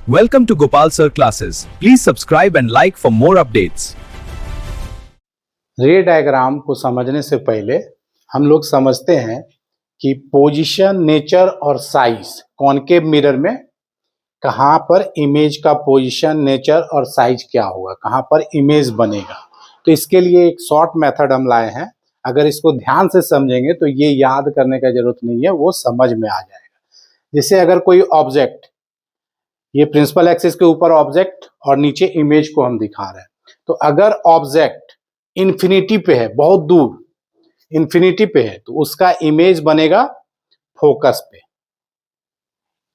Welcome to Gopal Sir Classes. Please subscribe and like for more updates. रे diagram को समझने से पहले हम लोग समझते हैं कि पोजीशन, नेचर और साइज कॉनकेव मिरर में कहाँ पर इमेज का पोजीशन, नेचर और साइज क्या होगा, कहाँ पर इमेज बनेगा। तो इसके लिए एक शॉर्ट मेथड हम लाए हैं। अगर इसको ध्यान से समझेंगे तो ये याद करने का जरूरत नहीं है, वो समझ में आ जाएगा। जैसे अगर कोई ऑब्जेक्ट, ये प्रिंसिपल एक्सिस के ऊपर ऑब्जेक्ट और नीचे इमेज को हम दिखा रहे हैं, तो अगर ऑब्जेक्ट इन्फिनिटी पे है, बहुत दूर इन्फिनिटी पे है, तो उसका इमेज बनेगा फोकस पे।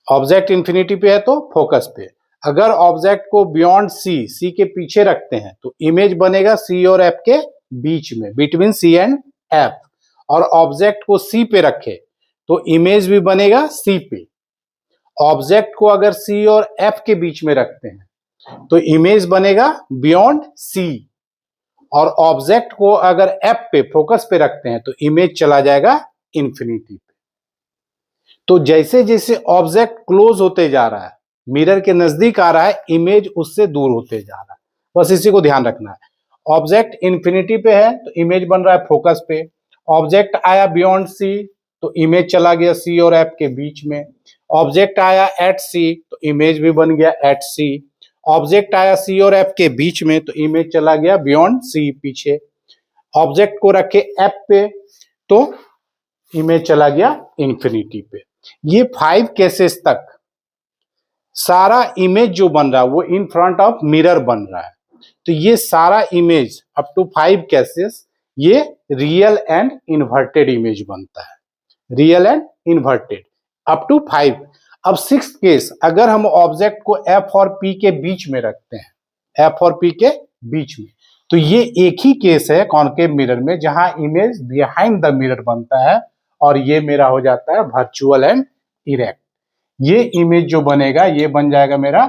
ऑब्जेक्ट इन्फिनिटी पे है तो फोकस पे। अगर ऑब्जेक्ट को बियॉन्ड सी के पीछे रखते हैं तो इमेज बनेगा सी और एफ के बीच में, बिटवीन सी एंड एफ। और ऑब्जेक्ट को सी पे रखे तो इमेज भी बनेगा सी पे। ऑब्जेक्ट को अगर सी और एफ के बीच में रखते हैं तो इमेज बनेगा बियॉन्ड सी। और ऑब्जेक्ट को अगर एफ पे, फोकस पे रखते हैं तो इमेज चला जाएगा इन्फिनिटी पे। तो जैसे जैसे ऑब्जेक्ट क्लोज होते जा रहा है, मिरर के नजदीक आ रहा है, इमेज उससे दूर होते जा रहा है। बस इसी को ध्यान रखना है। ऑब्जेक्ट इन्फिनिटी पे है तो इमेज बन रहा है फोकस पे। ऑब्जेक्ट आया बियॉन्ड सी तो इमेज चला गया सी और एफ के बीच में। ऑब्जेक्ट आया एट सी तो इमेज भी बन गया एट सी। ऑब्जेक्ट आया सी और एफ के बीच में तो इमेज चला गया बियॉन्ड सी, पीछे। ऑब्जेक्ट को रखे एफ पे तो इमेज चला गया इन्फिनिटी पे। ये 5 केसेस तक सारा इमेज जो बन रहा है वो इन फ्रंट ऑफ मिरर बन रहा है। तो ये सारा इमेज अप टू 5 केसेस ये रियल एंड इन्वर्टेड इमेज बनता है। Real and inverted up to 5। अब 6th केस, अगर हम ऑब्जेक्ट को एफ और पी के बीच में रखते हैं, एफ और पी के बीच में, तो ये एक ही केस है कॉनकेव मिरर में जहां इमेज बिहाइंड द मिरर बनता है और ये मेरा हो जाता है वर्चुअल एंड इरेक्ट। ये इमेज जो बनेगा ये बन जाएगा मेरा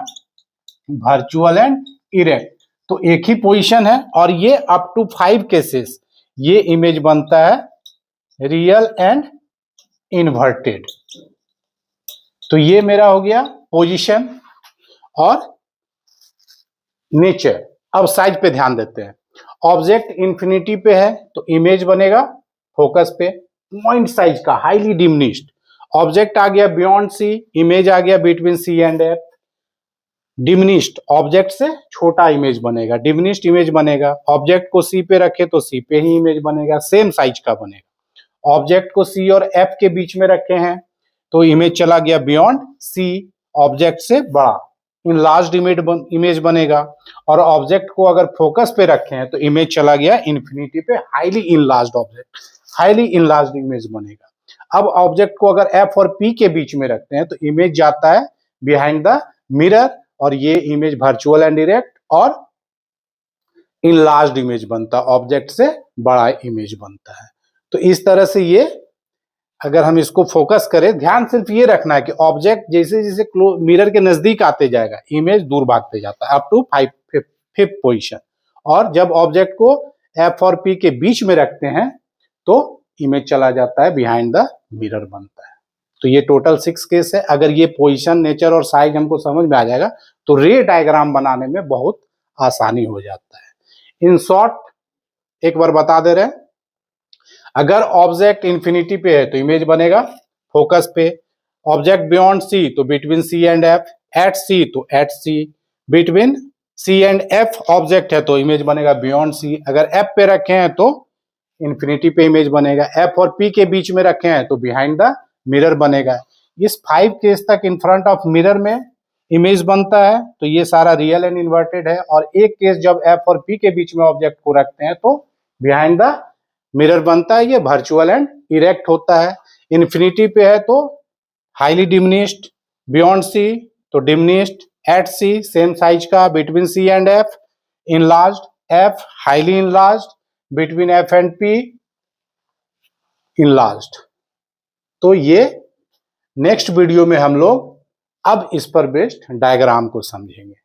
वर्चुअल एंड इरेक्ट। तो एक ही पोजीशन है और ये अप टू 5 केसेस ये इमेज बनता है रियल एंड इन्वर्टेड। तो ये मेरा हो गया पोजीशन और नेचर। अब साइज पे ध्यान देते हैं। ऑब्जेक्ट इन्फिनिटी पे है तो इमेज बनेगा फोकस पे, पॉइंट साइज का, हाईली डिमिनिश्ड। ऑब्जेक्ट आ गया बियॉन्ड सी, इमेज आ गया between C and F. Diminished, object से छोटा इमेज बनेगा, डिमिनिश्ड इमेज बनेगा। ऑब्जेक्ट को सी पे रखे तो सी पे ही इमेज बनेगा, सेम साइज का बनेगा। ऑब्जेक्ट को सी और एफ के बीच में रखे हैं तो इमेज चला गया बियॉन्ड सी, ऑब्जेक्ट से बड़ा, इनलार्ज्ड इमेज बनेगा। और ऑब्जेक्ट को अगर फोकस पे रखे हैं तो इमेज चला गया इन्फिनिटी पे, highly enlarged object, highly enlarged image बनेगा। अब ऑब्जेक्ट को अगर एफ और पी के बीच में रखते हैं तो इमेज जाता है बिहाइंड द मिरर और ये इमेज वर्चुअल एंड डायरेक्ट और इनलार्ज्ड इमेज बनता है, ऑब्जेक्ट से बड़ा इमेज बनता है। तो इस तरह से ये, अगर हम इसको फोकस करें, ध्यान सिर्फ ये रखना है कि ऑब्जेक्ट जैसे जैसे मिरर के नजदीक आते जाएगा इमेज दूर भागते जाता है अप टू 5th पोजीशन। और जब ऑब्जेक्ट को एफ और पी के बीच में रखते हैं तो इमेज चला जाता है बिहाइंड द मिरर बनता है। तो ये टोटल 6 केस है। अगर ये पोजीशन, नेचर और साइज हमको समझ में आ जाएगा तो रे डायग्राम बनाने में बहुत आसानी हो जाता है। इन शॉर्ट एक बार बता दे रहे हैं, अगर ऑब्जेक्ट इन्फिनिटी पे है तो इमेज बनेगा फोकस पे। ऑब्जेक्ट बियॉन्ड सी तो between C and F. At C तो at C. Between C and F object है तो इमेज बनेगा बियॉन्ड सी। अगर एफ पे रखे हैं तो इन्फिनिटी पे इमेज बनेगा। एफ और पी के बीच में रखे हैं तो बिहाइंड द मिरर बनेगा। इस 5 केस तक इन फ्रंट ऑफ मिरर में इमेज बनता है तो ये सारा रियल एंड इन्वर्टेड है। और एक केस जब एफ और पी के बीच में ऑब्जेक्ट को रखते हैं तो बिहाइंड द मिरर बनता है, ये वर्चुअल एंड इरेक्ट होता है। इन्फिनिटी पे है तो हाईली डिमिनिश्ड, बियॉन्ड सी तो diminished, at C same size का, between C and F enlarged, F highly enlarged, between F and P enlarged. तो ये नेक्स्ट वीडियो में हम लोग अब इस पर बेस्ड डायग्राम को समझेंगे।